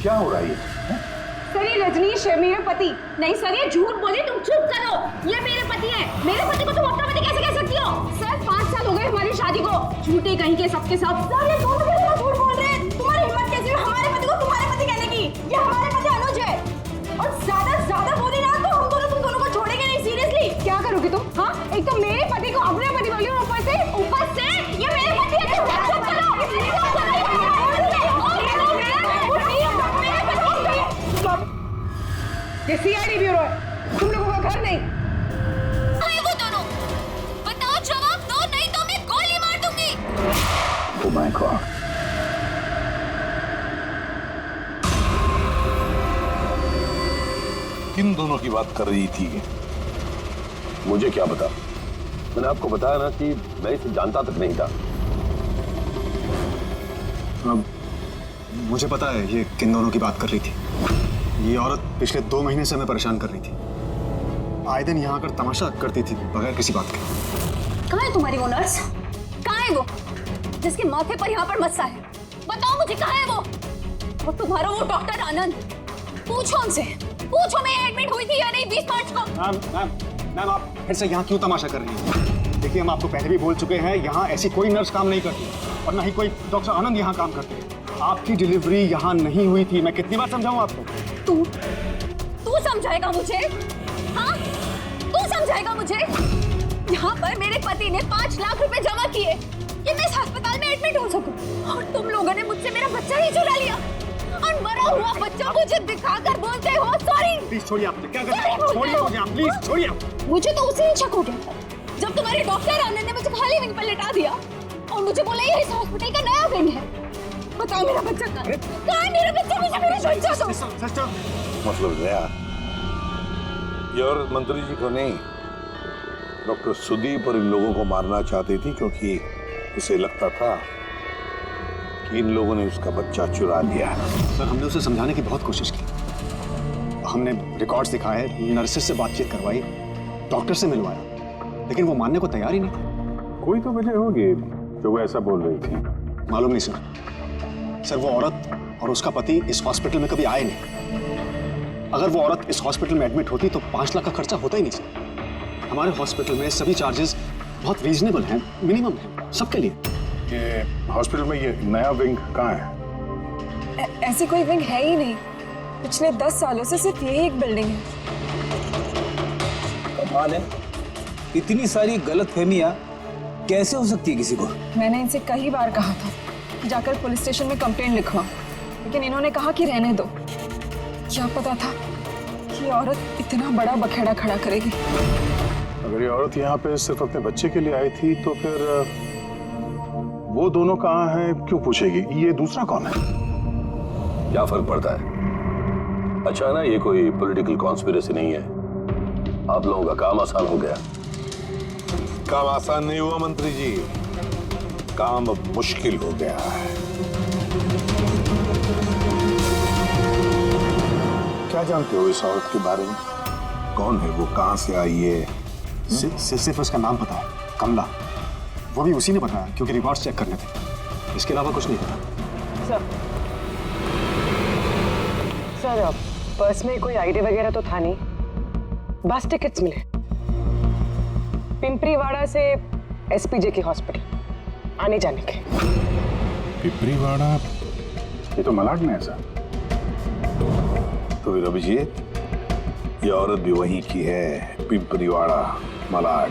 क्या हो रहा है ये? सर ये रजनीश है मेरे पति। नहीं सर ये झूठ बोली, तुम चुप करो। ये मेरे पति हैं। मेरे पति को तुम अपना पति कैसे कह सकती हो? सर 5 साल हो गए हमारी शादी को। झूठे कहीं के सबके सब। सर ये दोनों कैसे झूठ बोल रहे हैं? तुम्हारी हिम्मत कैसे है हमारे पति को तुम्हारे पति कहने की? ये हमारे पति अनुज है। और ज्यादा बोली ना तो हम दोनों तुम दोनों को छोड़ेंगे नहीं। सीरियसली क्या करोगे तुम? हाँ एक तो मेरे पति को अपने पति बोली और ऊपर से ये मेरे पति है। चुप करो। ये सीआईडी ब्यूरो है, तुम लोगों का घर नहीं। वो दोनों बताओ, जवाब दो, नहीं तो मैं गोली मार दूंगी। Oh my God. किन दोनों की बात कर रही थी? मुझे क्या पता? मैंने आपको बताया ना कि मैं इसे जानता तक नहीं था। मुझे पता है ये किन दोनों की बात कर रही थी। ये औरत पिछले 2 महीने से हमें परेशान कर रही थी। आए दिन यहाँ आकर तमाशा करती थी बगैर किसी बात के। कहाँ है तुम्हारी वो नर्स? कहाँ है वो जिसके माथे पर यहाँ पर मस्सा है? बताओ मुझे, कहाँ है वो? और तुम्हारा वो डॉक्टर आनंद, पूछो उनसे, पूछो मैं एडमिट हुई थी या नहीं 20 मार्च को। मैम आप फिर से यहाँ क्यों तमाशा कर रही हैं? देखिए हम आपको पहले भी बोल चुके हैं, यहाँ ऐसी कोई नर्स काम नहीं करती और ना ही कोई डॉक्टर आनंद यहाँ काम करते हैं। आपकी डिलीवरी यहाँ नहीं हुई थी। मैं कितनी बार समझाऊं आपको? तू समझाएगा मुझे? हाँ तू समझाएगा मुझे? यहाँ पर मेरे पति ने 5 लाख रुपए जमा किए कि मैं इस अस्पताल में एडमिट हो सकूं, और तुम लोगों ने मुझसे मेरा बच्चा ही चुरा लिया और मरा हुआ बच्चा मुझे दिखाकर बोलते हो सॉरी। प्लीज छोड़िए, आप क्या कर रहे हैं? छोड़िए मुझे, आप प्लीज छोड़िए। मुझे तो उसी शक हो गया जब तुम्हारे डॉक्टर आनंद ने मुझे खाली विंग पर लिटा दिया और मुझे बोला ये इस हॉस्पिटल का नया विंग है। बताओ मेरा बच्चा कहाँ है? मेरा बच्चा? मुझे मेरा बच्चा दो। मतलब नया? ये औरत मंत्री जी को नहीं, डॉक्टर सुदीप और इन लोगों को मारना चाहती थी, क्योंकि उसे लगता था कि इन लोगों ने उसका बच्चा चुरा लिया। सर हमने उसे समझाने की बहुत कोशिश की। हमने रिकॉर्ड्स दिखाए, नर्सेस से बातचीत करवाई, डॉक्टर से मिलवाया, लेकिन वो मानने को तैयार ही नहीं थी। कोई तो वजह होगी जो वो ऐसा बोल रही थी। मालूम नहीं सर वो औरत और उसका पति इस हॉस्पिटल में कभी आए नहीं। अगर वो औरत इस हॉस्पिटल में एडमिट होती तो 5 लाख का खर्चा होता ही नहीं सर। हमारे हॉस्पिटल में सभी चार्जेस बहुत रीजनेबल हैं, मिनिमम हैं सबके लिए। ये हॉस्पिटल में ये नया विंग कहाँ है? ऐसी कोई विंग है ही नहीं। पिछले 10 सालों से सिर्फ यही एक बिल्डिंग है। कमाल है, इतनी सारी गलतफहमियां कैसे हो सकती है किसी को? मैंने इनसे कई बार कहा था जाकर पुलिस स्टेशन में कंप्लेंट लिखवा, लेकिन इन्होंने कहा कि रहने दो। क्या पता था कि औरत इतना बड़ा बखेड़ा खड़ा करेगी। अगर ये औरत यहाँ पे सिर्फ अपने बच्चे के लिए आई थी तो फिर वो दोनों कहाँ हैं क्यों पूछेगी? ये दूसरा कौन है? क्या फर्क पड़ता है? अच्छा ना, ये कोई पॉलिटिकल कॉन्स्पिरेसी नहीं है। आप लोगों का काम आसान हो गया। काम आसान नहीं हुआ मंत्री जी, काम अब मुश्किल हो गया है। क्या जानते हो इस औरत के बारे में? कौन है वो, कहां से आई है? सिर्फ उसका नाम पता है, कमला। वो भी उसी ने बताया क्योंकि रिकॉर्ड्स चेक करने थे, इसके अलावा कुछ नहीं पता। सर पर्स में कोई आईडी वगैरह तो था नहीं, बस टिकट्स मिले पिंपरीवाड़ा से एसपीजे की हॉस्पिटल आने जाने के। पिपरीवाड़ा? ये तो मलाड में है सर। तो फिर अभिजीत, ये औरत भी वहीं की है, पिंपरीवाड़ा, मलाड।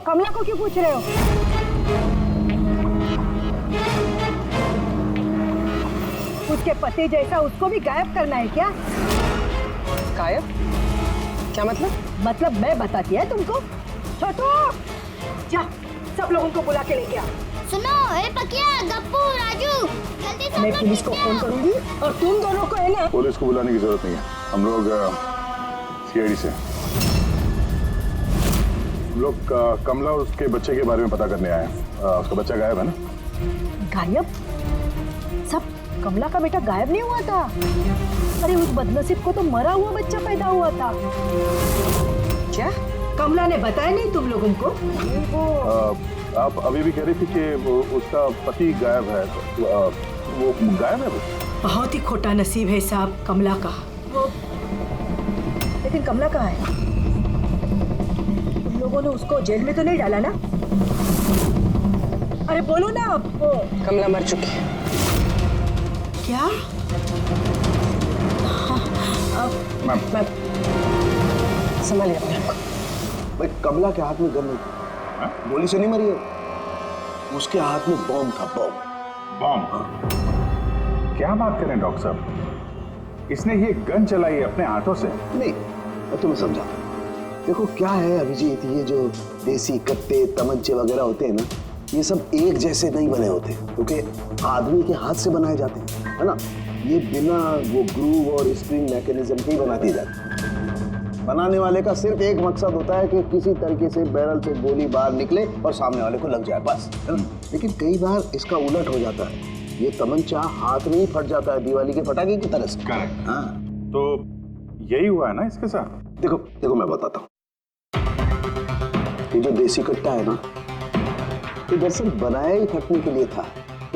कमला को क्यों पूछ रहे हो? उसके पति जैसा उसको भी गायब करना है क्या? गायब? क्या मतलब? मतलब मैं बताती है तुमको। छोटू, जा सब लोगों को बुला के लेके आ। सुनो, ए पकिया, गप्पू, राजू, जल्दी सब मैं लोग पुलिस को नीचे फोन आओ। करूंगी और तुम दोनों को है ना। पुलिस को बुलाने की जरूरत नहीं है, हम लोग सीआईडी से। हम लोग कमला और उसके बच्चे के बारे में पता करने आए हैं। उसका बच्चा गायब है ना? गायब? सब कमला का बेटा गायब नहीं हुआ था? अरे उस बदनसीब को तो मरा हुआ बच्चा पैदा हुआ था। क्या कमला ने बताया नहीं तुम लोगों को? आप अभी भी कह रही थी कि उसका पति गायब है, वो गायब है? बहुत ही खोटा नसीब है साहब कमला का। वो लेकिन कमला कहाँ है? तुम लोगों ने उसको जेल में तो नहीं डाला ना? अरे बोलो ना आप। कमला मर चुकी है। क्या? मैम संभालिए अपने आप को। भाई कमला के हाथ में गन नहीं थी, गोली से नहीं मरी है, उसके हाथ में बॉम्ब था, बॉम्ब। बॉम्ब? क्या बात करें डॉक्टर साहब, इसने ये गन चलाई है अपने हाथों से? नहीं, मैं तुम्हें समझाता हूं। देखो क्या है अभिजीत, ये जो देसी कट्टे तमंचे वगैरह होते हैं ना, ये सब एक जैसे नहीं बने होते, क्योंकि आदमी के हाथ से बनाए जाते हैं, है ना। ये बिना वो ग्रूव और स्प्रिंग मैकेनिज्म के ही बना दिए जाते हैं। बनाने वाले का सिर्फ एक मकसद होता है कि किसी तरीके से बैरल से गोली बाहर निकले और सामने वाले को लग जाए, बस, है ना। लेकिन कई बार इसका उलट हो जाता है, ये तमंचा हाथ में ही फट जाता है, दिवाली के पटाखे की तरह से। करेक्ट। हाँ, तो यही हुआ है ना इसके साथ? देखो देखो मैं बताता हूँ। ये जो देसी कट्टा है ना, ये दरअसल बनाया ही फटने के लिए था,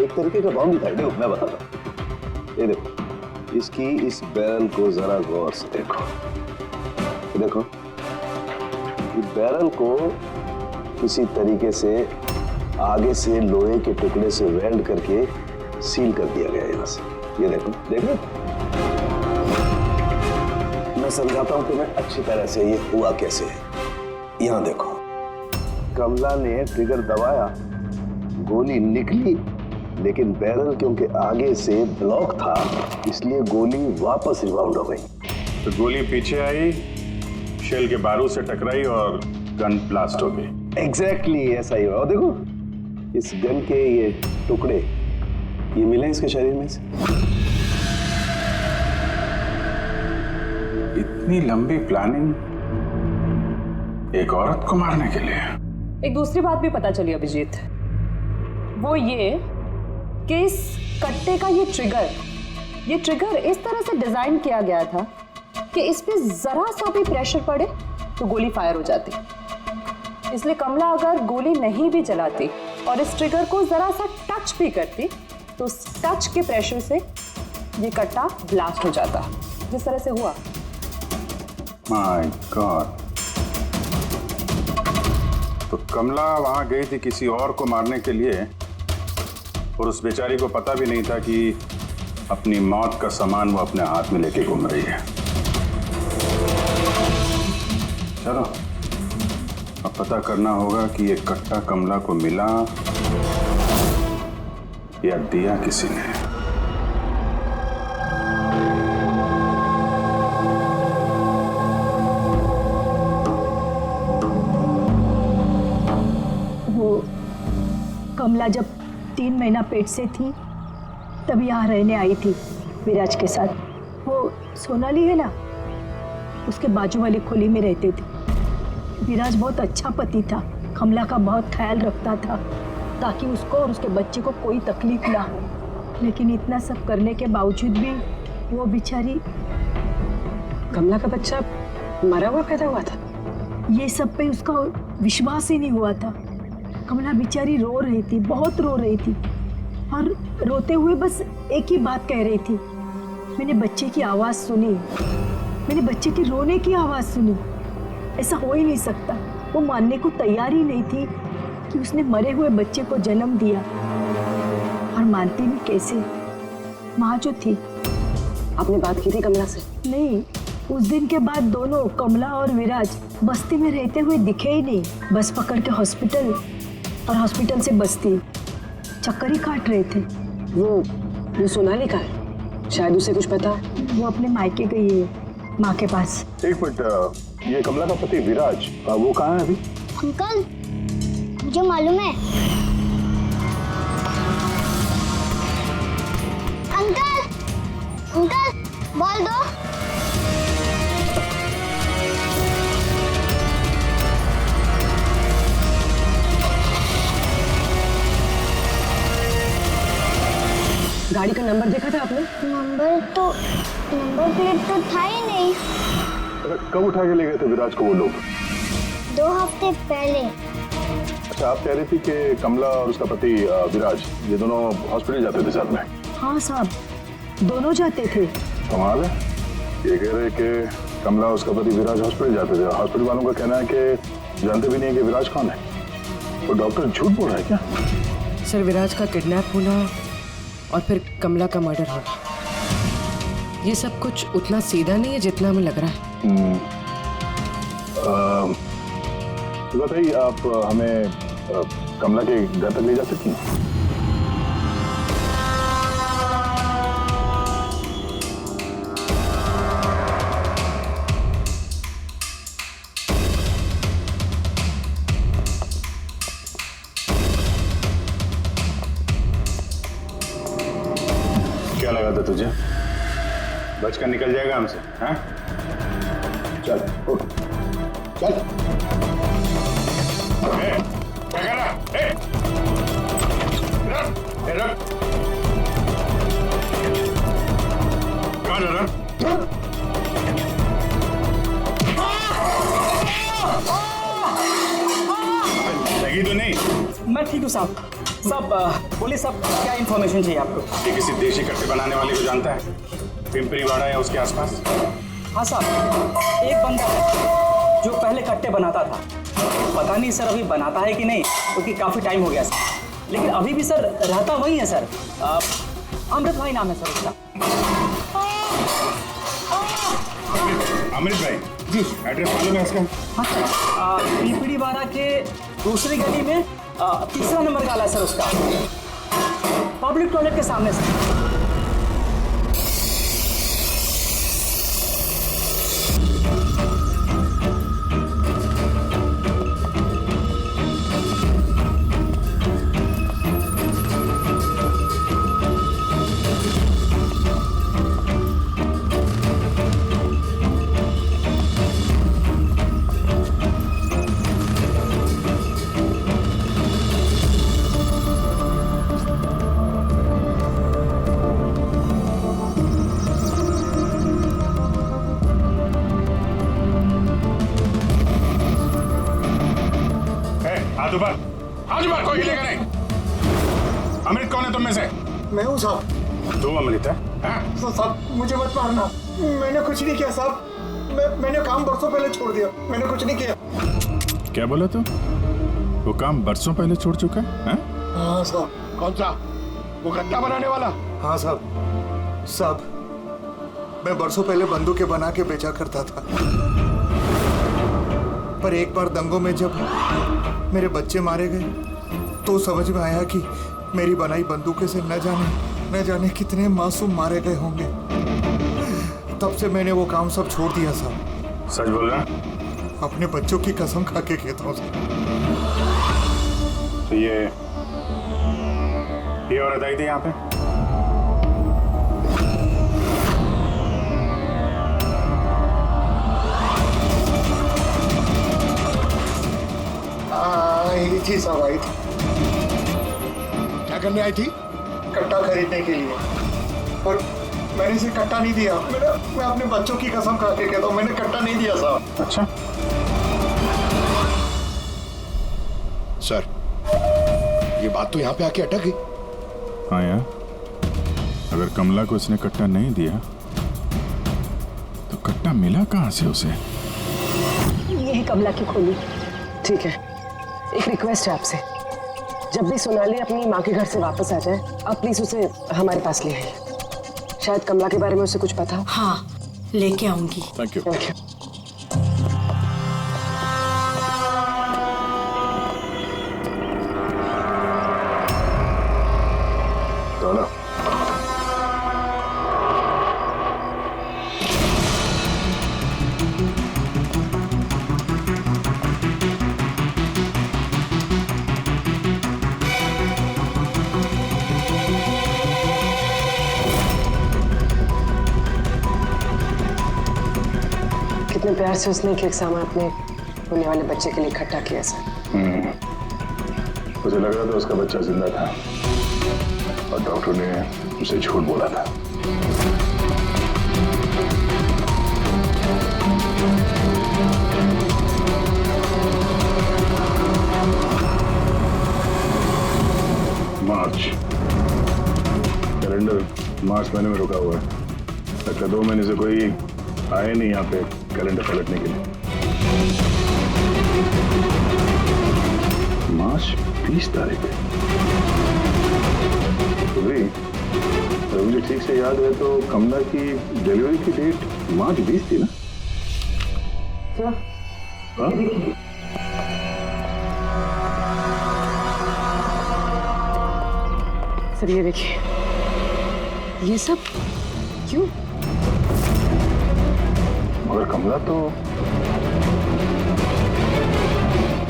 एक तरीके का बॉम्ब था। देखो मैं बताता हूँ, ये देखो, इसकी इस बैरल को जरा गौर से देखो, ये देखो, इस बैरल को किसी तरीके से आगे से लोहे के टुकड़े से वेल्ड करके सील कर दिया गया यहाँ से। ये देखो, देखो, मैं समझाता हूँ तुम्हें अच्छी तरह से ये हुआ कैसे है। यहाँ देखो, कमला ने ट्रिगर दबाया, गोली निकली, लेकिन बैरल क्योंकि आगे से ब्लॉक था, इसलिए गोली वापस रिबाउंड हो गई। तो गोली पीछे आई, शेल के बारूद से टकराई और गन ब्लास्ट हो गई। एग्जैक्टली ऐसा ही हुआ। और देखो, इस गन के ये टुकड़े ये मिले इसके शरीर में से। इतनी लंबी प्लानिंग एक औरत को मारने के लिए? एक दूसरी बात भी पता चली अभिजीत, वो ये कि इस कट्टे का ये ट्रिगर इस तरह से डिजाइन किया गया था कि इस पे जरा सा भी प्रेशर पड़े तो गोली फायर हो जाती। इसलिए कमला अगर गोली नहीं भी चलाती और इस ट्रिगर को जरा सा टच भी करती तो उस टच के प्रेशर से ये कट्टा ब्लास्ट हो जाता, जिस तरह से हुआ। My God. तो कमला वहां गई थी किसी और को मारने के लिए, और उस बेचारी को पता भी नहीं था कि अपनी मौत का सामान वो अपने हाथ में लेके घूम रही है। चलो अब पता करना होगा कि ये कट्टा कमला को मिला या दिया किसी ने। वो कमला जब 3 महीना पेट से थी तब यहाँ रहने आई थी विराज के साथ। वो सोनाली है ना, उसके बाजू वाली खोली में रहते थे। विराज बहुत अच्छा पति था, कमला का बहुत ख्याल रखता था ताकि उसको और उसके बच्चे को कोई तकलीफ ना हो। लेकिन इतना सब करने के बावजूद भी वो बेचारी। कमला का बच्चा मरा हुआ पैदा हुआ था? ये सब पे उसका विश्वास ही नहीं हुआ था। कमला बेचारी रो रही थी, बहुत रो रही थी, और रोते हुए बस एक ही बात कह रही थी, मैंने बच्चे की आवाज़ सुनी, मैंने बच्चे की रोने की आवाज़ सुनी। ऐसा हो ही नहीं सकता। वो मानने को तैयार ही नहीं थी कि उसने मरे हुए बच्चे को जन्म दिया, और मानती भी कैसे। माँ जो थी। आपने बात की थी कमला से? नहीं, उस दिन के बाद दोनों, कमला और विराज, बस्ती में रहते हुए दिखे ही नहीं। बस पकड़ के हॉस्पिटल, और हॉस्पिटल से बस्ती, चक्कर ही काट रहे थे। वो सोनाली का है, शायद उसे कुछ पता। वो अपने मायके गई है, माँ के पास। एक मिनट, ये कमला का पति विराज, वो कहाँ है अभी? अंकल, मुझे मालूम है। अंकल, अंकल, बॉल दो। गाड़ी का नंबर देखा था आपने? नंबर प्लेट तो था ही नहीं। अरे कब उठा के ले गए थे विराज को वो लोग? 2 हफ्ते पहले। अच्छा, आप कह रही थी कि कमला और उसका पति विराज ये दोनों हॉस्पिटल जाते थे साथ में? हाँ साहब, दोनों जाते थे। कमाल है, ये कह रहे कि कमला और उसका पति विराज हॉस्पिटल जाते थे। हॉस्पिटल वालों का कहना है कि जानते भी नहीं है कि विराज कौन है। वो डॉक्टर झूठ बोल रहा है क्या? सर, विराज का किडनैप होना और फिर कमला का मर्डर होना, ये सब कुछ उतना सीधा नहीं है जितना हमें लग रहा है। तो बताइए, आप हमें कमला के घर तक ले जा सकती हैं? क्या लगा था तुझे? बचकर निकल जाएगा हमसे? हाँ? चल उठ, चल। क्या कर रहा? रख। कहाँ जा रहा? लगी तो नहीं? मैं ठीक हूँ साहब। बोलिए साहब, क्या इन्फॉर्मेशन चाहिए आपको? ये किसी देशी कट्टे बनाने वाले को जानता है? पिंपरी वाड़ा या उसके आसपास? हाँ साहब, एक बंदा है जो पहले कट्टे बनाता था। पता नहीं सर अभी बनाता है कि नहीं, क्योंकि काफ़ी टाइम हो गया सर। लेकिन अभी भी सर रहता वही है सर। अमृत भाई नाम है सर उसका। अमृत भाई जी, एड्रेस मालूम है इसका? हाँ सर, पिंपरी वाड़ा के दूसरी गली में 3रा नंबर गाला है सर उसका, पब्लिक टॉयलेट के सामने सर। आज बार कोई हिलेगा नहीं। अमृत कौन है तुम में से? मैं हूँ साहब। तू अमृत है? साहब मुझे मत मारना, मैंने कुछ नहीं किया साहब। मैंने काम बरसों पहले छोड़ दिया, मैंने कुछ नहीं किया। क्या बोला तू? वो काम बरसों पहले छोड़ चुका है? हाँ साहब। कौन सा? वो गट्टा बनाने वाला? हाँ साहब, मैं बरसों पहले बंदूकें बना के बेचा करता था। पर एक बार दंगों में जब मेरे बच्चे मारे गए तो समझ में आया कि मेरी बनाई बंदूकें से न जाने कितने मासूम मारे गए होंगे। तब से मैंने वो काम सब छोड़ दिया साहब। सच बोल रहा? अपने बच्चों की कसम खा के कहता हूँ साहब। तो ये औरत आई थी यहाँ पे? आई थी साहब, आई थी। क्या करने आई थी? कट्टा खरीदने के लिए। और मैंने इसे कट्टा नहीं दिया। मैं अपने बच्चों की कसम खा के कहता हूँ, मैंने कट्टा नहीं दिया साहब। अच्छा सर, ये बात तो यहाँ पे आके अटक गई। हाँ यार, अगर कमला को इसने कट्टा नहीं दिया तो कट्टा मिला कहाँ से उसे? यही कमला की खोली। ठीक है, एक रिक्वेस्ट है आपसे, जब भी सोनाली अपनी माँ के घर से वापस आ जाए, आप प्लीज उसे हमारे पास ले आइए। शायद कमला के बारे में उसे कुछ पता हो। हाँ, लेके आऊंगी। Thank you. कितने प्यार से उसने एक सामान अपने होने वाले बच्चे के लिए इकट्ठा किया सर। मुझे लग रहा था उसका बच्चा जिंदा था। और डॉक्टर ने उसे झूठ बोला था। मार्च, कैलेंडर मार्च महीने में रुका हुआ है। लगता 2 महीने से कोई आए नहीं यहाँ पे कैलेंडर पलटने के लिए। मार्च 20 तारीख है। तो भाई तो मुझे ठीक से याद है तो कमला की डिलीवरी की डेट मार्च 20 थी ना? हाँ? सर ये देखिए, ये सब क्यों? मगर कमला तो,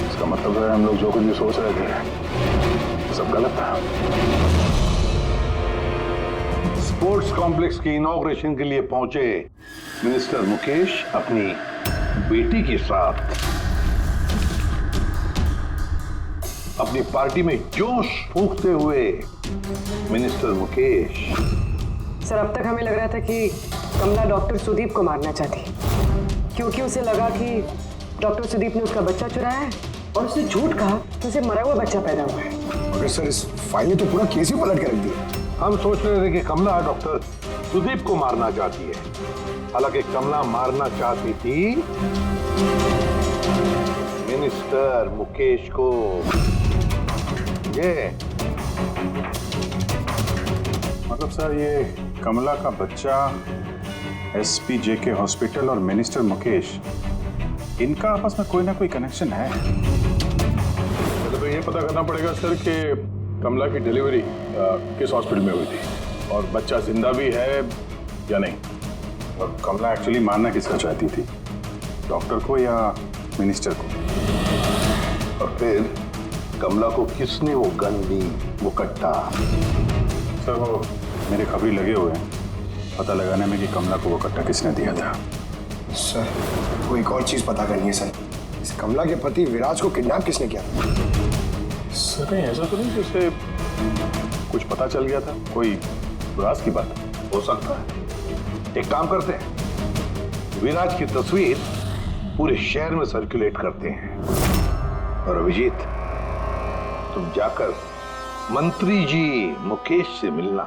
इसका मतलब है हम लोग जो कुछ भी सोच रहे थे सब गलत था। स्पोर्ट्स कॉम्प्लेक्स की इनॉग्रेशन के लिए पहुंचे मिनिस्टर मुकेश अपनी बेटी के साथ अपनी पार्टी में जोश फूंकते हुए मिनिस्टर मुकेश। सर अब तक हमें लग रहा था कि कमला डॉक्टर सुदीप को मारना चाहती, क्योंकि उसे लगा कि डॉक्टर सुदीप ने उसका बच्चा चुराया है और उसने झूठ कहा तो उसे मरा हुआ बच्चा पैदा हुआ है। मगर सर इस फाइल ने तो पूरा केस ही पलट के रख दिया। हम सोच रहे थे कि कमला डॉक्टर सुदीप को मारना चाहती है, हालांकि कमला मारना चाहती थी मिनिस्टर मुकेश को। ये मतलब सर ये कमला का बच्चा एसपी जेके हॉस्पिटल और मिनिस्टर मुकेश, इनका आपस में कोई ना कोई कनेक्शन है। तो ये पता करना पड़ेगा सर कि कमला की डिलीवरी किस हॉस्पिटल में हुई थी और बच्चा जिंदा भी है या नहीं, और कमला एक्चुअली मारना किसका चाहती थी, डॉक्टर को या मिनिस्टर को। और फिर कमला को किसने वो गन दी, वो कट्टा? सर वो मेरे खबरी लगे हुए हैं पता लगाने में कि कमला को वो कट्टा किसने दिया था। सर को एक और चीज पता करनी है सर, इस कमला के पति विराज को किडनैप किसने किया? सर नहीं ऐसा तो नहीं जैसे कुछ पता चल गया था, कोई राज की बात हो सकता है। एक काम करते हैं, विराज की तस्वीर पूरे शहर में सर्कुलेट करते हैं और अभिजीत तुम जाकर मंत्री जी मुकेश से मिलना।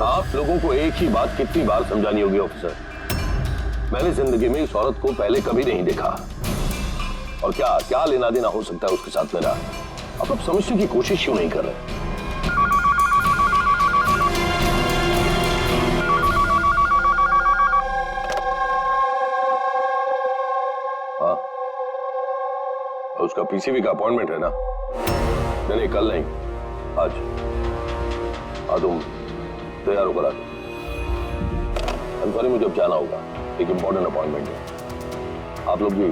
आप लोगों को एक ही बात कितनी बार समझानी होगी ऑफिसर, मैंने जिंदगी में इस औरत को पहले कभी नहीं देखा और क्या क्या लेना देना हो सकता है उसके साथ मेरा, आप लोग समझने की कोशिश क्यों नहीं कर रहे? हाँ उसका पीसीबी का अपॉइंटमेंट है ना? नहीं कल नहीं, आज। हाँ तुम तैयार होकर आ जाओ। मुझे अब जाना होगा, एक इंपॉर्टेंट अपॉइंटमेंट है। आप लोग भी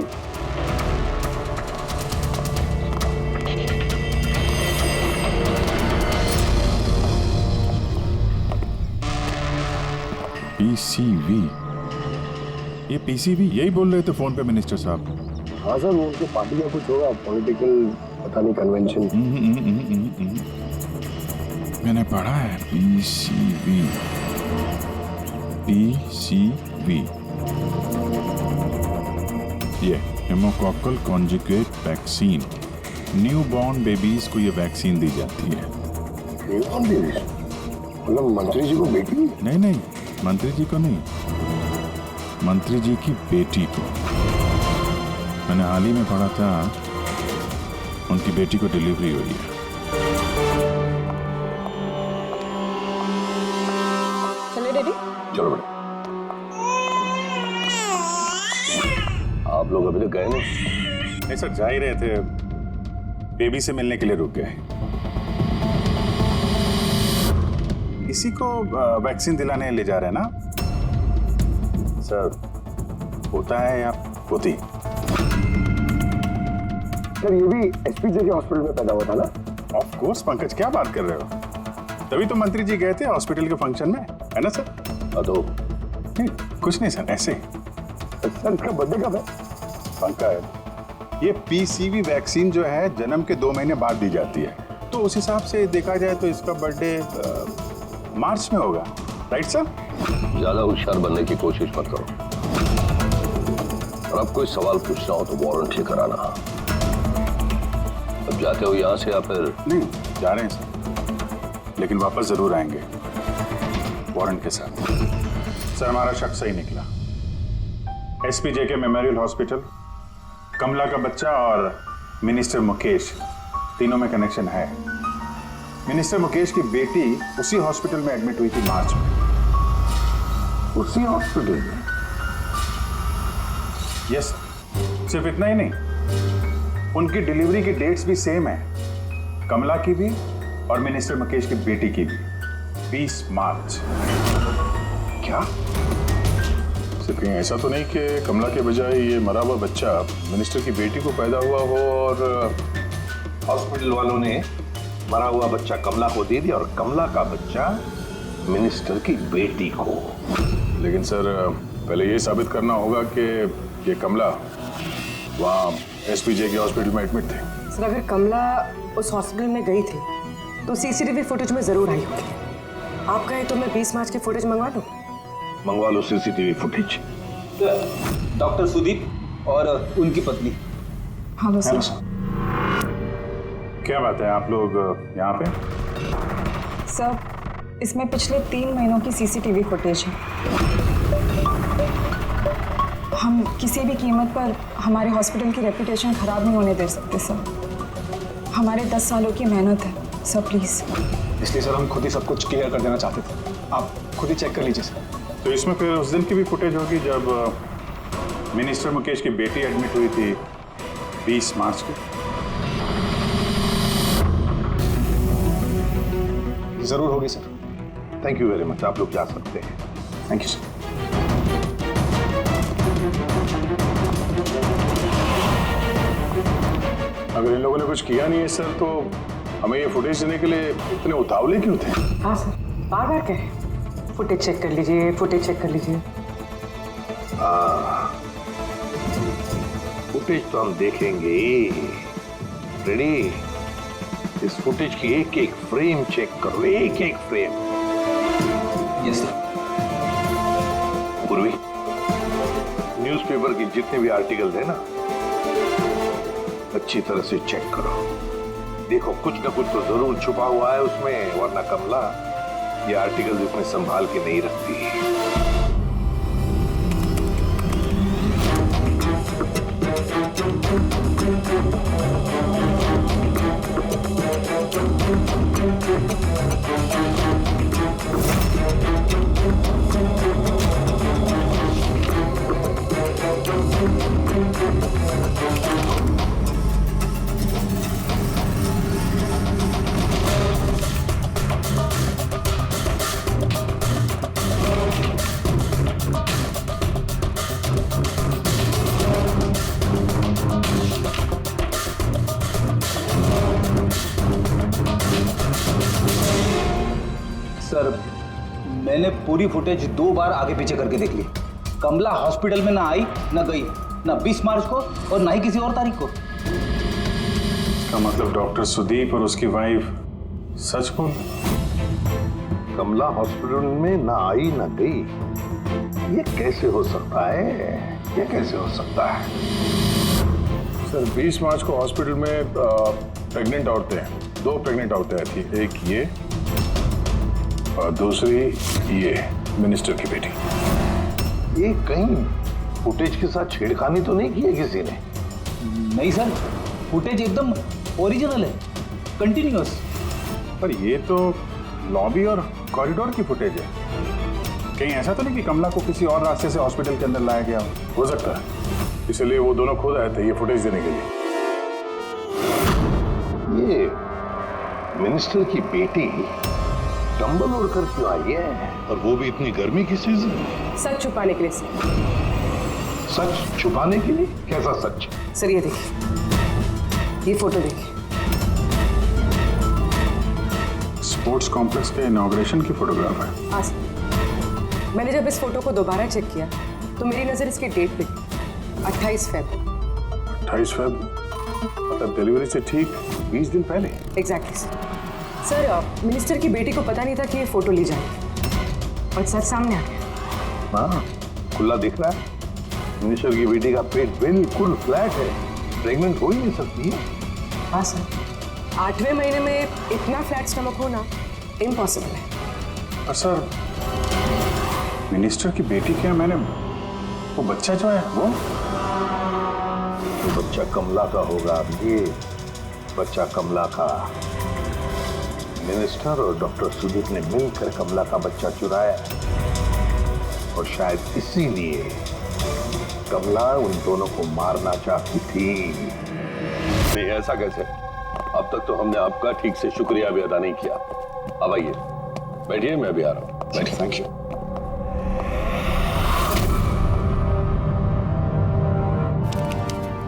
पीसीबी, ये पीसीबी यही बोल रहे थे फोन पे मिनिस्टर साहब। हाँ सर वो उनके पार्टी का कुछ होगा, पॉलिटिकल पता नहीं कन्वेंशन। मैंने पढ़ा है पीसीबी, पीसीबी ये हेमोकॉकल conjugate vaccine, newborn babies को ये वैक्सीन दी जाती है। न्यू बॉर्न बेबीज मतलब मंत्री जी को बेटी? नहीं मंत्री जी को नहीं, मंत्री जी की बेटी को। मैंने हाल ही में पढ़ा था उनकी बेटी को डिलीवरी हुई है। चले डैडी? चलो बेटा। आप लोग अभी तक गए नहीं? सर जा ही रहे थे, बेबी से मिलने के लिए रुक गए। इसी को वैक्सीन दिलाने ले जा रहे हैं ना सर? होता है या होती? सर ये भी एसपीजे के हॉस्पिटल में पैदा हुआ था ना? ऑफ कोर्स पंकज, क्या बात कर रहे हो? तभी तो मंत्री जी गए थे हॉस्पिटल के फंक्शन में, है ना सर? तो नहीं कुछ नहीं सर, ऐसे। सर इसका बर्थडे कब है? पंकज ये पीसीवी वैक्सीन जो है जन्म के 2 महीने बाद दी जाती है, तो उस हिसाब से देखा जाए तो इसका बर्थडे मार्च में होगा, राइट सर? ज्यादा होशियार बनने की कोशिश मत करो, और अब कोई सवाल पूछना हो तो वारंट लेकर आना। अब जाते हो यहाँ से या फिर? नहीं, जा रहे हैं सर, लेकिन वापस जरूर आएंगे वारंट के साथ। सर हमारा शक सही निकला। एसपीजे के मेमोरियल हॉस्पिटल, कमला का बच्चा और मिनिस्टर मुकेश, तीनों में कनेक्शन है। मिनिस्टर मुकेश की बेटी उसी हॉस्पिटल में एडमिट हुई थी मार्च में। उसी हॉस्पिटल में? यस, सिर्फ इतना ही नहीं, उनकी डिलीवरी की डेट्स भी सेम है, कमला की भी और मिनिस्टर मुकेश की बेटी की भी, 20 मार्च। क्या? सिर्फ कहीं ऐसा तो नहीं कि कमला के बजाय ये मरा हुआ बच्चा मिनिस्टर की बेटी को पैदा हुआ हो और हॉस्पिटल वालों ने मरा हुआ बच्चा कमला को दे दिया और कमला का बच्चा मिनिस्टर की बेटी को? लेकिन सर पहले ये साबित करना होगा कि ये कमला वहाँ एसपीजे के हॉस्पिटल में एडमिट थे। सर अगर कमला उस हॉस्पिटल में गई थी तो सीसीटीवी फुटेज में जरूर आई होगी। आप कहें तो मैं 20 मार्च की फुटेज मंगवा लूं? मंगवा लो सीसीटीवी फुटेज। डॉक्टर सुदीप और उनकी पत्नी। Hello sir. क्या बात है, आप लोग यहाँ पे? सर इसमें पिछले 3 महीनों की सीसीटीवी फुटेज है। हम किसी भी कीमत पर हमारे हॉस्पिटल की रेपुटेशन खराब नहीं होने दे सकते सर। हमारे 10 सालों की मेहनत है सर, प्लीज। इसलिए सर हम खुद ही सब कुछ क्लियर कर देना चाहते थे, आप खुद ही चेक कर लीजिए सर। तो इसमें फिर उस दिन की भी फुटेज होगी जब मिनिस्टर मुकेश की बेटी एडमिट हुई थी 20 मार्च की? जरूर होगी sir. Thank you very much, आप लोग जा सकते हैं। Thank you sir. अगर इन लोगों ने कुछ किया नहीं है सर तो हमें ये फुटेज देने के लिए इतने उतावले क्यों थे? हाँ सर, बार बार कहें फुटेज चेक कर लीजिए, फुटेज चेक कर लीजिए। फुटेज तो हम देखेंगे। रेडी? इस फुटेज की एक एक फ्रेम चेक करो, एक एक फ्रेम। Yes sir. पूर्वी, न्यूज़पेपर की जितने भी आर्टिकल है ना, अच्छी तरह से चेक करो। देखो कुछ ना कुछ तो जरूर छुपा हुआ है उसमें, वरना कमला ये आर्टिकल इसमें संभाल के नहीं रखती। सर मैंने पूरी फुटेज 2 बार आगे पीछे करके देख ली। कमला हॉस्पिटल में ना आई ना गई, ना 20 मार्च को और ना ही किसी और तारीख को। इसका मतलब डॉक्टर सुदीप और उसकी वाइफ सच बोल? कमला हॉस्पिटल में ना आई ना गई, ये कैसे हो सकता है? ये कैसे हो सकता है? सर 20 मार्च को हॉस्पिटल में प्रेग्नेंट औरतें, 2 प्रेग्नेंट औरतें आई थी, एक ये और दूसरी ये मिनिस्टर की बेटी। ये कहीं फुटेज के साथ छेड़खानी तो नहीं की है किसी ने? नहीं सर, फुटेज एकदम ओरिजिनल है, कंटिन्यूअस। पर ये तो लॉबी और कॉरिडोर की फुटेज है, कहीं ऐसा तो नहीं कि कमला को किसी और रास्ते से हॉस्पिटल के अंदर लाया गया हो सकता है, इसलिए वो दोनों खुद आए थे ये फुटेज देने के लिए। ये मिनिस्टर की बेटी कंबल ओढ़कर क्यों आई है, और वो भी इतनी गर्मी की सीजन? सच छुपाने के लिए सर। सच छुपाने के लिए? कैसा सच? सर ये देखिए, ये फोटो देखिए। स्पोर्ट्स कॉम्प्लेक्स के इनॉग्रेशन की फोटोग्राफ है। हाँ सर, मैंने जब इस फोटो को दोबारा चेक किया तो मेरी नजर इसकी डेट पे 28 फेब। 28 फेब मतलब डिलीवरी से ठीक 20 दिन पहले? Exactly sir. सर मिनिस्टर की बेटी को पता नहीं था कि ये फोटो ली जाए और सच सामने आ गया। हाँ, खुला दिख रहा है। मिनिस्टर की बेटी का पेट बिल्कुल फ्लैट है, प्रेग्नेंट हो ही नहीं सकती है। हाँ सर, 8वें महीने में इतना फ्लैट स्टमक होना इम्पॉसिबल है। और सर मिनिस्टर की बेटी क्या, मैंने वो बच्चा जो है वो बच्चा कमला का होगा। ये बच्चा कमला का। मिनिस्टर और डॉक्टर सुदीप ने मिलकर कमला का बच्चा चुराया और शायद इसीलिए कमला उन दोनों को मारना चाहती थी। नहीं, ऐसा कैसे? अब तक तो हमने आपका ठीक से शुक्रिया भी अदा नहीं किया। अब आइए, बैठिए, मैं भी आ रहा हूँ। बैठिए। Thank you.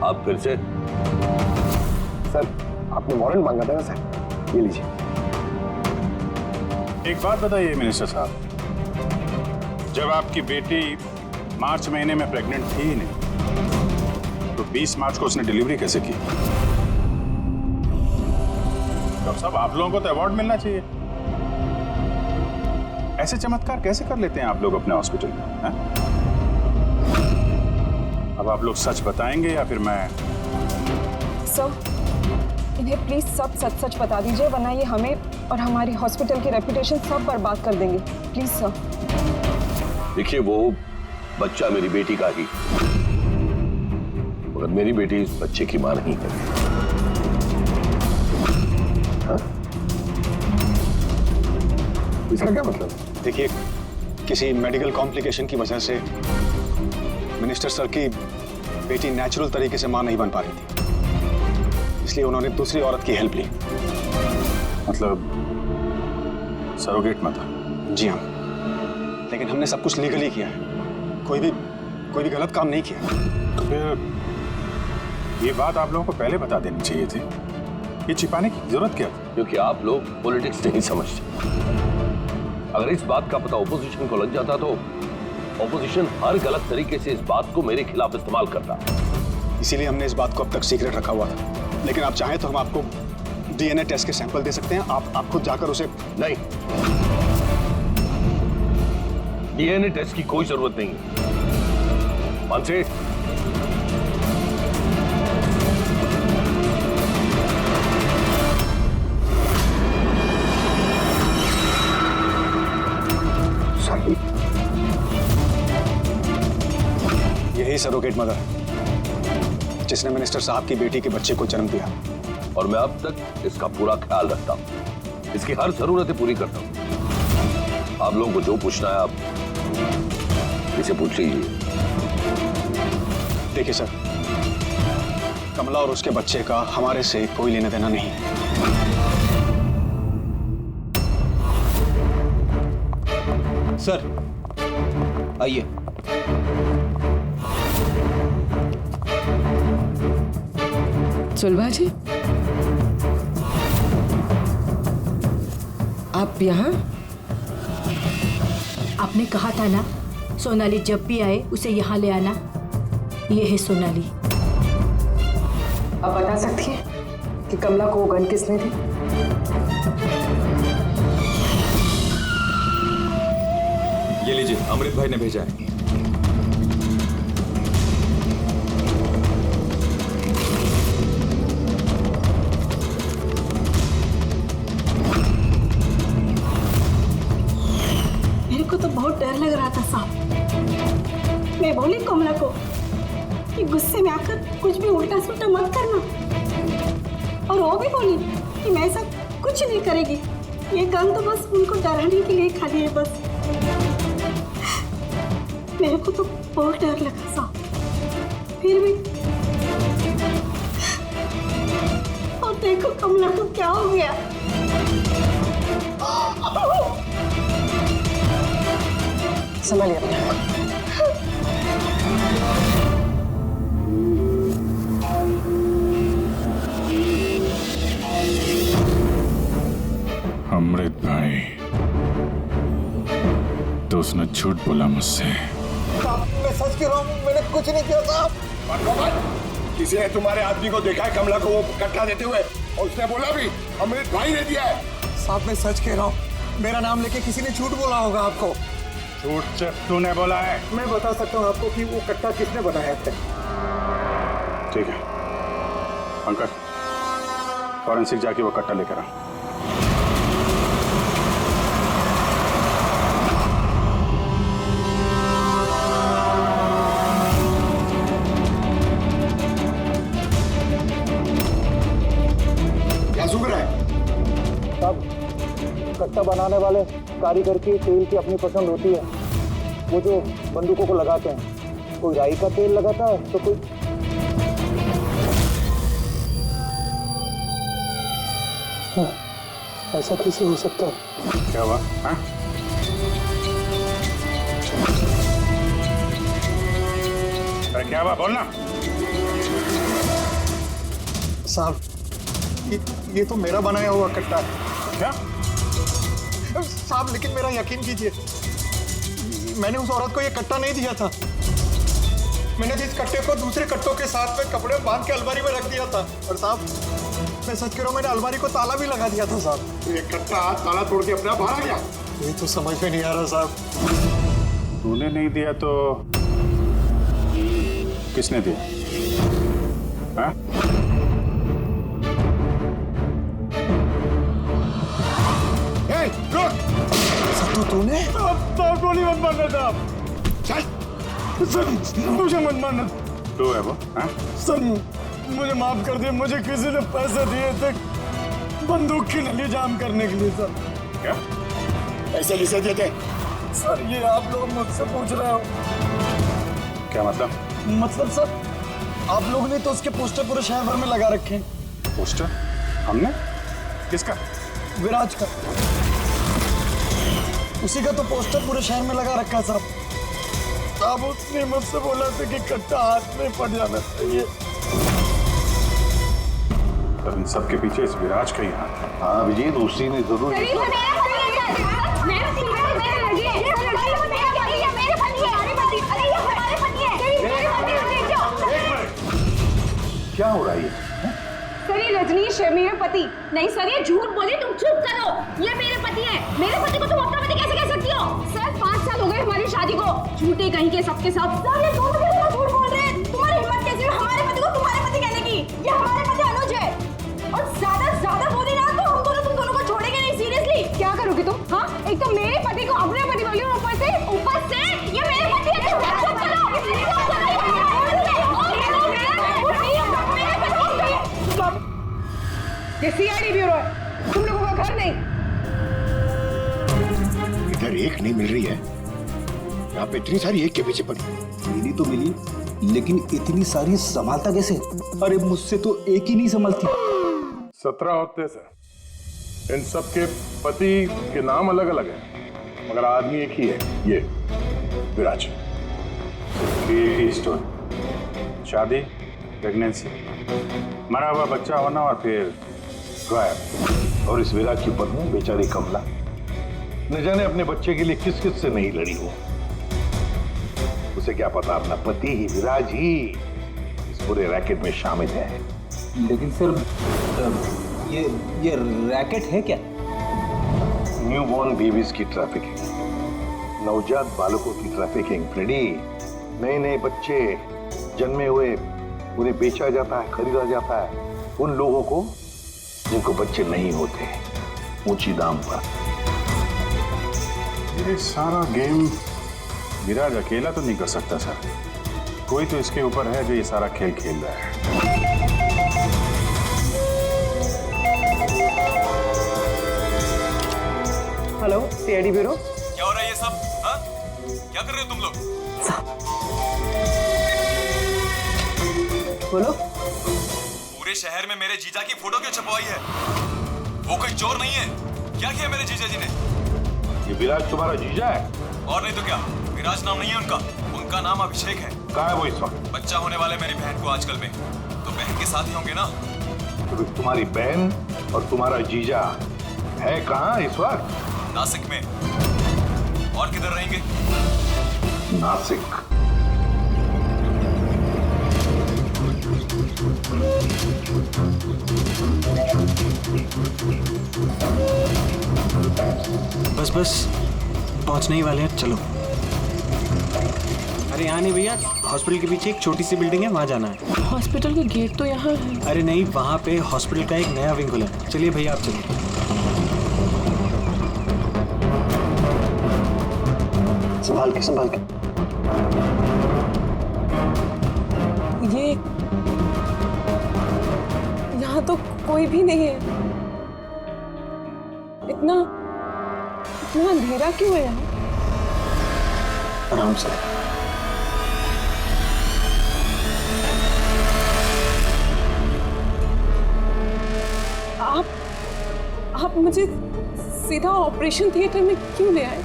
आप फिर से? सर आपने वारंट मांगा था ना सर, ये लीजिए। एक बात बताइए मिनिस्टर साहब, जब आपकी बेटी मार्च महीने में प्रेग्नेंट थी ही नहीं, तो 20 मार्च को उसने डिलीवरी कैसे की? डॉक्टर साहब, आप लोगों को तो अवार्ड मिलना चाहिए। ऐसे चमत्कार कैसे कर लेते हैं आप लोग अपने हॉस्पिटल में, हैं? अब आप लोग सच बताएंगे या फिर मैं? सर, इन्हें प्लीज सब सच सच बता दीजिए, वरना ये हमें और हमारी हॉस्पिटल की रेपुटेशन सब बर्बाद कर देंगे। Please sir. देखिए, वो बच्चा मेरी बेटी का ही, मगर मेरी बेटी इस बच्चे की मां नहीं है। हाँ? इसका क्या मतलब? देखिए, किसी मेडिकल कॉम्प्लिकेशन की वजह से मिनिस्टर सर की बेटी नेचुरल तरीके से मां नहीं बन पा रही थी, इसलिए उन्होंने दूसरी औरत की हेल्प ली। मतलब सरोगेट मत? जी हाँ, लेकिन हमने सब कुछ लीगली किया है, कोई भी गलत काम नहीं किया। तो फिर ये बात आप लोगों को पहले बता देनी चाहिए थी, ये छिपाने की जरूरत क्या थी? क्योंकि आप लोग पॉलिटिक्स नहीं समझते। अगर इस बात का पता ऑपोजिशन को लग जाता तो ऑपोजिशन हर गलत तरीके से इस बात को मेरे खिलाफ इस्तेमाल करता। इसीलिए हमने इस बात को अब तक सीक्रेट रखा हुआ था, लेकिन आप चाहें तो हम आपको डीएनए टेस्ट के सैंपल दे सकते हैं। आप खुद जाकर उसे। नहीं, डीएनए टेस्ट की कोई जरूरत नहीं है। मानसे, यही सरोगेट मदर है जिसने मिनिस्टर साहब की बेटी के बच्चे को जन्म दिया, और मैं अब तक इसका पूरा ख्याल रखता हूं, इसकी हर जरूरतें पूरी करता हूं। आप लोगों को जो पूछना है आप इसे पूछ लीजिए। देखिए सर, कमला और उसके बच्चे का हमारे से कोई लेना देना नहीं है। सर आइए। सुलभा जी, आप यहाँ? आपने कहा था ना, सोनाली जब भी आए उसे यहाँ ले आना। ये है सोनाली। आप बता सकती हैं कि कमला को वो गन किसने दी? ये लीजिए, अमृत भाई ने भेजा है। मेरे को तो बहुत डर लग रहा था साहब। मैं बोली कमला को कि गुस्से में आकर कुछ भी उल्टा सुल्टा मत करना, और वो भी बोली कि मैं ऐसा कुछ नहीं करेगी। ये गन तो बस उनको डराने के लिए खाली है बस। मेरे को तो बहुत डर लगा साहब, फिर भी। और देखो कमला को क्या हो गया। संभालिए अपने आप। अमृत भाई, तो उसने झूठ बोला मुझसे। मैं सच कह रहा हूँ, मैंने कुछ नहीं किया साहब। किसी ने तुम्हारे आदमी को देखा है कमला को वो कट्टा देते हुए, और उसने बोला भी अमृत भाई ने दिया है। साहब मैं सच कह रहा हूँ, मेरा नाम लेके किसी ने झूठ बोला होगा आपको। झूठ सिर्फ तूने बोला है। मैं बता सकता हूँ आपको कि वो कट्टा किसने बनाया है। ठीक है पंकज, फॉरेंसिक जाके वो कट्टा लेकर आ। क्या सुन रहा है? तब कट्टा बनाने वाले कारीगर की तेल की अपनी पसंद होती है। वो जो बंदूकों को लगाते हैं, कोई राई का तेल लगाता है तो कोई ऐसा कैसे हो सकता है? क्या हुआ? हाँ? अरे क्या हुआ, बोलना। साहब ये तो मेरा बनाया हुआ कट्टा है। क्या? साहब लेकिन मेरा यकीन कीजिए, मैंने उस औरत को ये कट्टा नहीं दिया था। मैंने इस कट्टे को दूसरे कट्टों के साथ में कपड़े बांध के अलमारी में रख दिया था। और साहब मैं सच कह रहा हूँ, मैंने अलमारी को ताला भी लगा दिया था साहब। ये कट्टा ताला तोड़ के अपने आप बाहर आ गया? ये तो समझ में नहीं आ रहा साहब। तूने नहीं दिया तो किसने दिया? हाँ? सत्तू तूने? अब गोली मत मारना साहब। चल मुझे मत मारना। तू है वो? हाँ? सर मुझे माफ कर दिए, मुझे किसी ने पैसे दिए थे बंदूक की नली जाम करने के लिए। सर क्या पैसे किसे दिए थे? सर ये आप लोग मुझसे पूछ रहे हो? क्या मतलब? मतलब सर आप लोगों ने तो उसके पोस्टर पूरे शहर भर में लगा रखे हैं। पोस्टर? हमने? किसका? विराज का। उसी का तो पोस्टर पूरे शहर में लगा रखा है साहब। साहब उसने मुझसे बोला था कि कट्टा हाथ में पड़ जाना चाहिए। इन सब के पीछे इस विराज का ही हाथ है। हाँ अभिजीत, उसी ने जरूर। क्या हो रहा है? सर ये रजनीश है मेरे पति। नहीं सर ये झूठ बोले, तुम चुप करो। ये मेरे पति हैं। मेरे पति को तुम अपना पति कैसे कह सकती हो? सर 5 साल हो गए हमारी शादी को। झूठे कहीं के सबके सब। सर ये दोनों जगह झूठ बोल रहे हैं। तुम्हारी हिम्मत कैसे हुई हमारे पति को तुम्हारे पति कहने की? ये हमारे पति अनुज है। और ज्यादा बोले ना तो हम दोनों तुम दोनों को छोड़ेंगे नहीं। सीरियसली क्या करोगी तुम? हाँ एक तो मेरे पति को अपने पति बोली और ऊपर से ये मेरे पति है। चुप करो। ये सीआईडी ब्यूरो है, तुम लोगों का घर नहीं। इधर एक नहीं मिल रही है, यहाँ पे इतनी सारी एक के पीछे पड़ी। मिली तो मिली, लेकिन इतनी सारी संभालता कैसे? अरे मुझसे तो एक ही नहीं संभलती। 17 होते सर। इन सब के पति के नाम अलग अलग हैं, मगर आदमी एक ही है, ये विराज। एक ही स्टोरी, शादी, प्रेगनेंसी, मरा हुआ बच्चा होना और फिर गायब। और इस विराज की पत्नी बेचारी कमला न जाने अपने बच्चे के लिए किस किस से नहीं लड़ी हो। उसे क्या पता अपना पति ही, विराज ही इस पूरे रैकेट में शामिल है। लेकिन सर ये रैकेट है क्या? न्यूबॉर्न बेबीज की ट्रैफिकिंग, नवजात बालकों की ट्रैफिकिंग, फ्रेडी। नए नए बच्चे जन्मे हुए उन्हें बेचा जाता है, खरीदा जाता है उन लोगों को जिनको बच्चे नहीं होते, ऊंची दाम पर। ये सारा गेम विराज अकेला तो नहीं कर सकता सर। कोई तो इसके ऊपर है जो ये सारा खेल खेल रहा है। Hello CID bureau. क्या हो रहा है ये सब? हाँ? क्या कर रहे हो तुम लोग? बोलो। पूरे शहर में मेरे जीजा की फोटो क्यों छपवाई है? वो कोई चोर नहीं है। क्या किया मेरे जीजा जी ने? ये विराज तुम्हारा जीजा है? और नहीं तो क्या, विराज नाम नहीं है उनका, उनका नाम अभिषेक है। कहाँ है वो इस वक्त? बच्चा होने वाले मेरी बहन को आजकल में, तो बहन के साथ ही होंगे ना। तो तुम्हारी बहन और तुम्हारा जीजा है कहाँ इस वक्त? नासिक में। और किधर रहेंगे? नासिक। बस पहुंचने ही वाले हैं, चलो। अरे यहाँ नहीं भैया, हॉस्पिटल के पीछे एक छोटी सी बिल्डिंग है, वहाँ जाना है। हॉस्पिटल का गेट तो यहाँ है। अरे नहीं, वहाँ पे हॉस्पिटल का एक नया विंग खुला है। चलिए भैया, आप चलिए। संभाल के, संभाल के। ये यहाँ तो कोई भी नहीं है। इतना अंधेरा क्यों है यहाँ? आराम से। आप मुझे सीधा ऑपरेशन थिएटर में क्यों ले आए?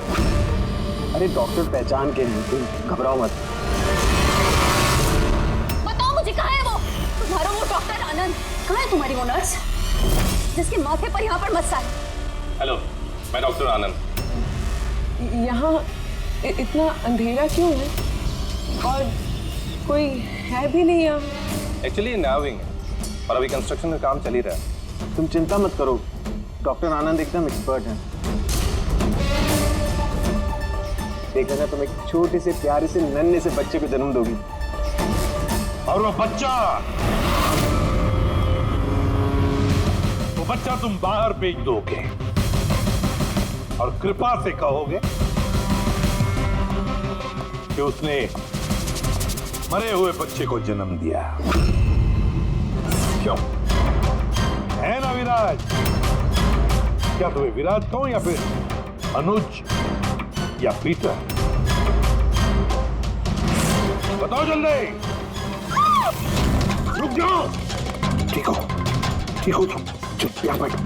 अरे डॉक्टर पहचान के हैं, तुम घबराओ मत। बताओ मुझे, कहाँ है वो तुम्हारा वो डॉक्टर आनंद? कहाँ है तुम्हारी वो नर्स जिसके माथे पर यहाँ पर मस्सा है? हेलो, मैं डॉक्टर आनंद। यहाँ इतना अंधेरा क्यों है और कोई है भी नहीं यहाँ? एक्चुअली नया विंग है और अभी कंस्ट्रक्शन का काम चल ही रहा है। तुम चिंता मत करो, डॉक्टर आनंद एकदम एक्सपर्ट हैं। देखा ना, तुम एक छोटे से प्यारे से नन्हे से बच्चे को जन्म दोगी। और वो बच्चा तुम बाहर भेज दोगे और कृपा से कहोगे कि उसने मरे हुए बच्चे को जन्म दिया। क्यों है ना विराज? क्या तुम्हें विराज कहूं या फिर अनुज या पीटर? बताओ जल्दी। रुक जाओ। ठीक हो तुम, चुप यहाँ बैठो।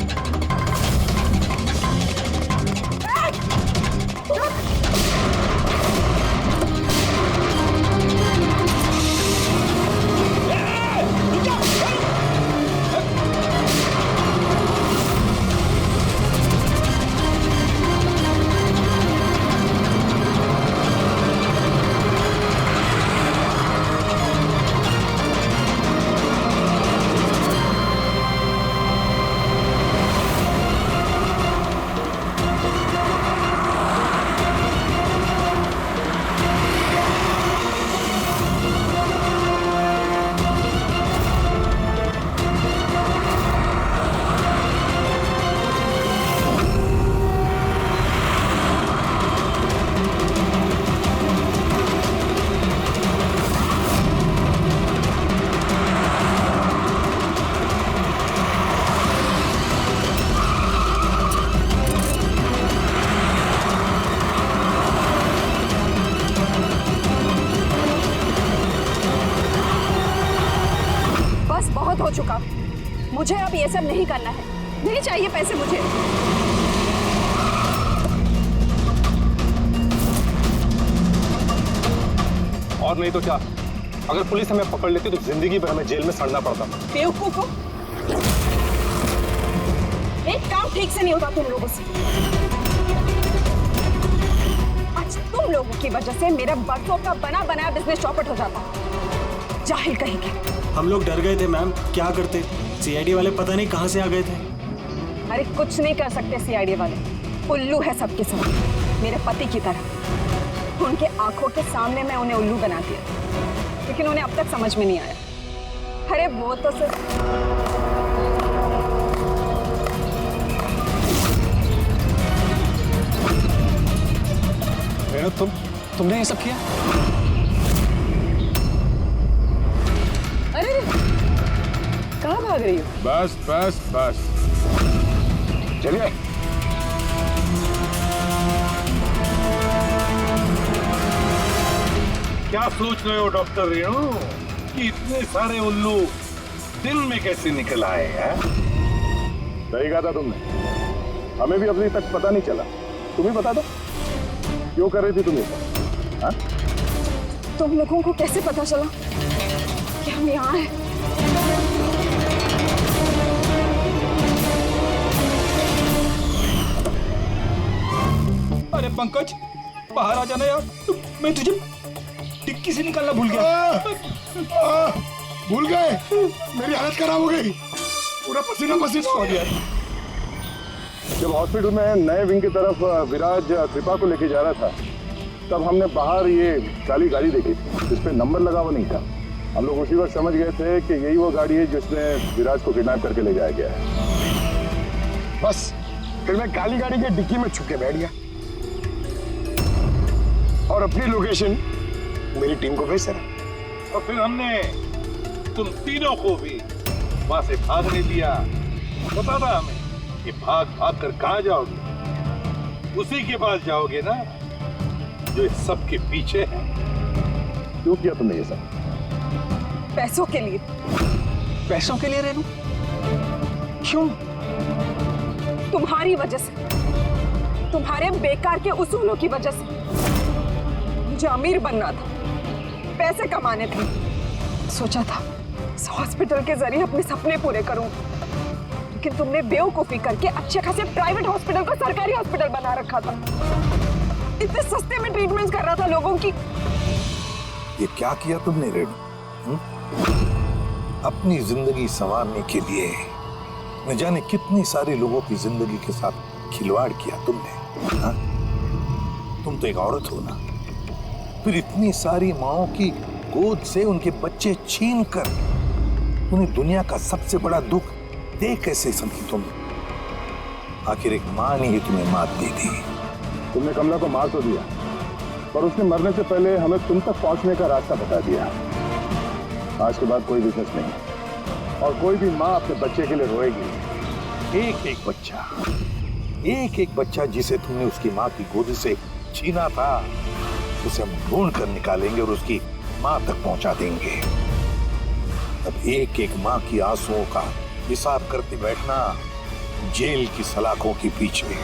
हो चुका, मुझे अब ये सब नहीं करना है। नहीं चाहिए पैसे मुझे। और नहीं तो क्या, अगर पुलिस हमें पकड़ लेती तो जिंदगी भर हमें जेल में सड़ना पड़ता। बेवकूफ हो, एक काम ठीक से नहीं होता तुम लोगों से। आज तुम लोगों की वजह से मेरा बरसों का बना बनाया बिजनेस चौपट हो जाता। जाहिल कहेंगे। हम लोग डर गए थे मैम, क्या करते? सीआईडी वाले पता नहीं कहां से आ गए थे। अरे कुछ नहीं कर सकते सीआईडी वाले, उल्लू है सबके सब, मेरे पति की तरह। उनके आंखों के सामने मैं उन्हें उल्लू बना दिया, लेकिन उन्हें अब तक समझ में नहीं आया। अरे वो तो सिर्फ तुमने ये सब किया? अरे कहाँ भाग रही हो? बस बस बस, चलिए। क्या सोच रहे हो डॉक्टर रेणु कि इतने सारे उल्लू दिन में कैसे निकल आए हैं? सही कहा था तुमने, हमें भी अभी तक पता नहीं चला। तुम्हें बता दो क्यों कर रही थी तुम ये? हाँ? तुम लोगों को कैसे पता चला कि हम यहाँ हैं? अरे पंकज, बाहर आ जाना यार, मैं तुझे टिक्की से निकालना भूल गया। भूल गए? मेरी हालत खराब हो गई, पूरा पसीना पसीना हो गया। जब हॉस्पिटल में नए विंग की तरफ विराज कृपा को लेके जा रहा था, तब हमने बाहर ये काली गाड़ी देखी थी जिस पे नंबर लगा हुआ नहीं था। हम लोग उसी वक्त समझ गए थे कि यही वो गाड़ी है जिसमें विराज को किडनैप करके ले जाया गया है। बस फिर मैं काली गाड़ी के डिक्की में छुप के बैठ गया और अपनी लोकेशन मेरी टीम को भेज रहा। और फिर हमने तुम तीनों को भी वहां से भागने दिया। पता था हमें कि भाग भाग कर कहां जाओगे, उसी के पास जाओगे ना जो इस सब के पीछे है। क्यों किया तुमने ये सब? पैसों के लिए। पैसों के लिए रेनू? क्यों? तुम्हारी वजह से, तुम्हारे बेकार के उसूलों की वजह से। मुझे अमीर बनना था, पैसे कमाने थे। सोचा था इस हॉस्पिटल के जरिए अपने सपने पूरे करूं, लेकिन तुमने बेवकूफी करके अच्छे खासे प्राइवेट हॉस्पिटल को सरकारी हॉस्पिटल बना रखा था। इतने सस्ते में ट्रीटमेंट कर रहा था लोगों की। ये क्या किया तुमने रेणु? अपनी जिंदगी संवारने के लिए न जाने कितनी सारे लोगों की जिंदगी के साथ खिलवाड़ किया तुमने। हा? तुम तो एक औरत हो ना, फिर इतनी सारी माओं की गोद से उनके बच्चे छीन कर उन्हें दुनिया का सबसे बड़ा दुख दे कैसे समझी तुम? आखिर एक मां ने ही तुम्हें मात दी थी। तुमने कमला को मार तो दिया, पर उसने मरने से पहले हमें तुम तक पहुंचने का रास्ता बता दिया। आज के बाद कोई बिजनेस नहीं, और कोई भी माँ अपने बच्चे के लिए रोएगी। एक एक बच्चा जिसे तुमने उसकी माँ की गोद से छीना था, उसे हम ढूंढ कर निकालेंगे और उसकी माँ तक पहुंचा देंगे। अब एक एक माँ की आंसुओं का हिसाब करते बैठना जेल की सलाखों के पीछे।